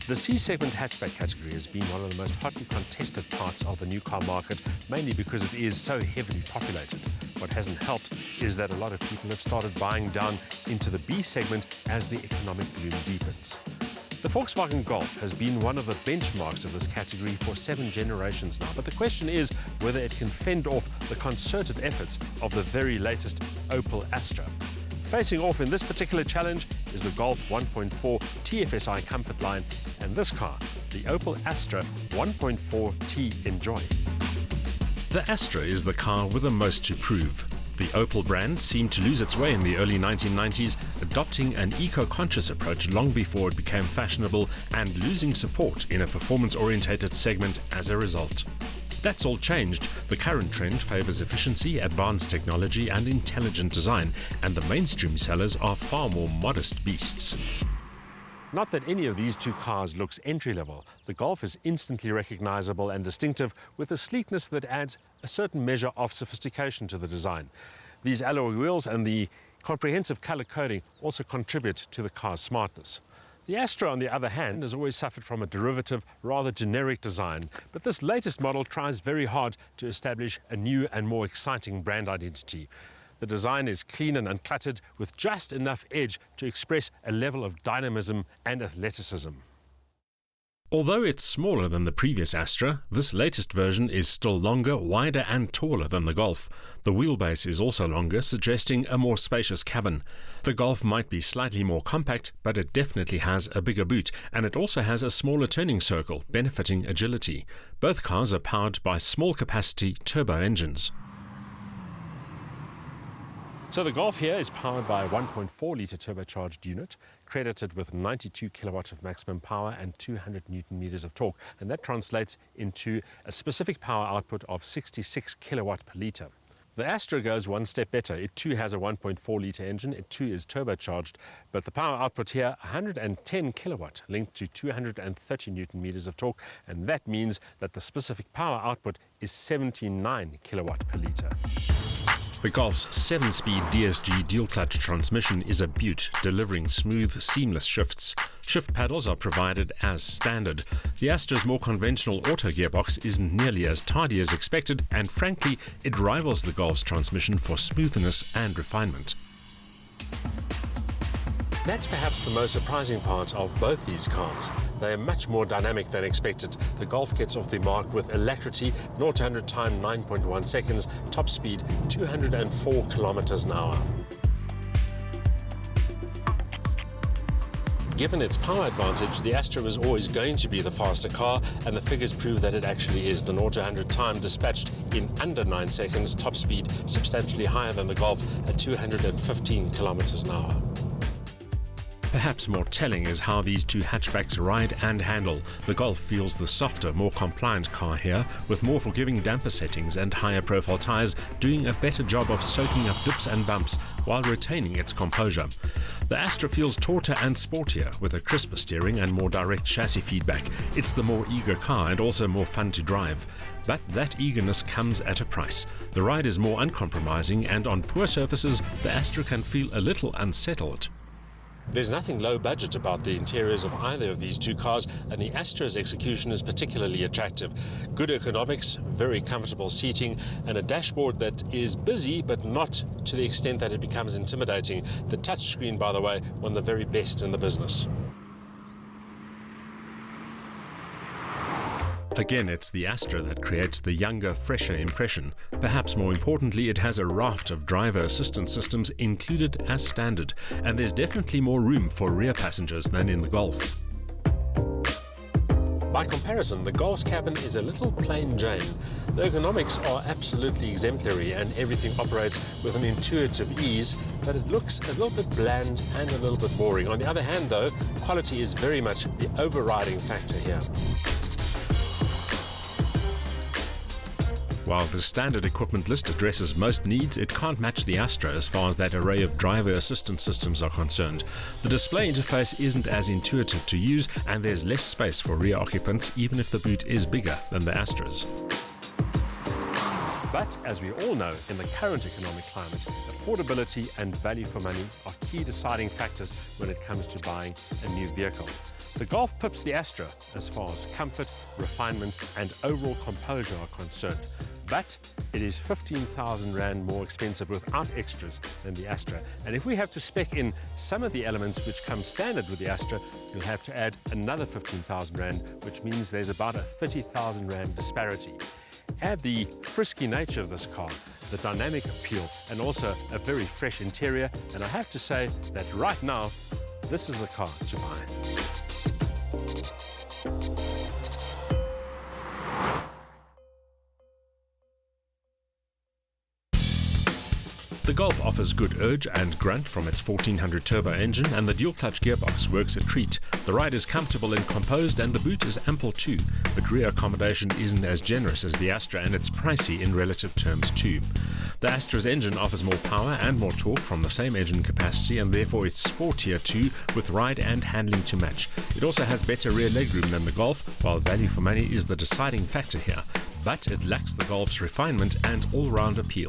The C-segment hatchback category has been one of the most hotly contested parts of the new car market, mainly because it is so heavily populated. What hasn't helped is that a lot of people have started buying down into the B segment as the economic gloom deepens. The Volkswagen Golf has been one of the benchmarks of this category for 7 generations now, but the question is whether it can fend off the concerted efforts of the very latest Opel Astra. Facing off in this particular challenge is the Golf 1.4 TFSI Comfortline and this car, the Opel Astra 1.4 T Enjoy. The Astra is the car with the most to prove. The Opel brand seemed to lose its way in the early 1990s, adopting an eco-conscious approach long before it became fashionable and losing support in a performance-orientated segment as a result. That's all changed. The current trend favours efficiency, advanced technology and intelligent design, and the mainstream sellers are far more modest beasts. Not that any of these two cars looks entry-level. The Golf is instantly recognisable and distinctive with a sleekness that adds a certain measure of sophistication to the design. These alloy wheels and the comprehensive colour coding also contribute to the car's smartness. The Astra, on the other hand, has always suffered from a derivative, rather generic design, but this latest model tries very hard to establish a new and more exciting brand identity. The design is clean and uncluttered, with just enough edge to express a level of dynamism and athleticism. Although it's smaller than the previous Astra, this latest version is still longer, wider and taller than the Golf. The wheelbase is also longer, suggesting a more spacious cabin. The Golf might be slightly more compact, but it definitely has a bigger boot, and it also has a smaller turning circle, benefiting agility. Both cars are powered by small-capacity turbo engines. So the Golf here is powered by a 1.4-litre turbocharged unit, credited with 92 kilowatts of maximum power and 200 newton meters of torque, and that translates into a specific power output of 66 kilowatt per litre. The Astra goes one step better. It too has a 1.4-litre engine, it too is turbocharged, but the power output here, 110 kilowatt, linked to 230 newton meters of torque, and that means that the specific power output is 79 kilowatt per litre. The Golf's 7-speed DSG dual-clutch transmission is a beaut, delivering smooth, seamless shifts. Shift paddles are provided as standard. The Astra's more conventional auto gearbox isn't nearly as tardy as expected, and frankly, it rivals the Golf's transmission for smoothness and refinement. That's perhaps the most surprising part of both these cars. They are much more dynamic than expected. The Golf gets off the mark with alacrity, 0 to 100 time 9.1 seconds, top speed 204 kilometers an hour. Given its power advantage, the Astra was always going to be the faster car, and the figures prove that it actually is. The 0 to 100 time dispatched in under 9 seconds, top speed substantially higher than the Golf at 215 kilometers an hour. Perhaps more telling is how these two hatchbacks ride and handle. The Golf feels the softer, more compliant car here, with more forgiving damper settings and higher profile tyres, doing a better job of soaking up dips and bumps while retaining its composure. The Astra feels tauter and sportier, with a crisper steering and more direct chassis feedback. It's the more eager car and also more fun to drive. But that eagerness comes at a price. The ride is more uncompromising, and on poor surfaces, the Astra can feel a little unsettled. There's nothing low budget about the interiors of either of these two cars, and the Astra's execution is particularly attractive. Good ergonomics, very comfortable seating, and a dashboard that is busy but not to the extent that it becomes intimidating. The touchscreen, by the way, one of the very best in the business. Again, it's the Astra that creates the younger, fresher impression. Perhaps more importantly, it has a raft of driver assistance systems included as standard, and there's definitely more room for rear passengers than in the Golf. By comparison, the Golf's cabin is a little plain Jane. The ergonomics are absolutely exemplary and everything operates with an intuitive ease, but it looks a little bit bland and a little bit boring. On the other hand, though, quality is very much the overriding factor here. While the standard equipment list addresses most needs, it can't match the Astra as far as that array of driver assistance systems are concerned. The display interface isn't as intuitive to use, and there's less space for rear occupants, even if the boot is bigger than the Astra's. But, as we all know, in the current economic climate, affordability and value for money are key deciding factors when it comes to buying a new vehicle. The Golf pips the Astra as far as comfort, refinement and overall composure are concerned. But it is 15,000 Rand more expensive without extras than the Astra. And if we have to spec in some of the elements which come standard with the Astra, you'll have to add another 15,000 Rand, which means there's about a 30,000 Rand disparity. Add the frisky nature of this car, the dynamic appeal, and also a very fresh interior. And I have to say that right now, this is the car to buy. The Golf offers good urge and grunt from its 1400 turbo engine, and the dual-clutch gearbox works a treat. The ride is comfortable and composed, and the boot is ample too, but rear accommodation isn't as generous as the Astra, and it's pricey in relative terms too. The Astra's engine offers more power and more torque from the same engine capacity, and therefore it's sportier too, with ride and handling to match. It also has better rear legroom than the Golf, while value for money is the deciding factor here, but it lacks the Golf's refinement and all-round appeal.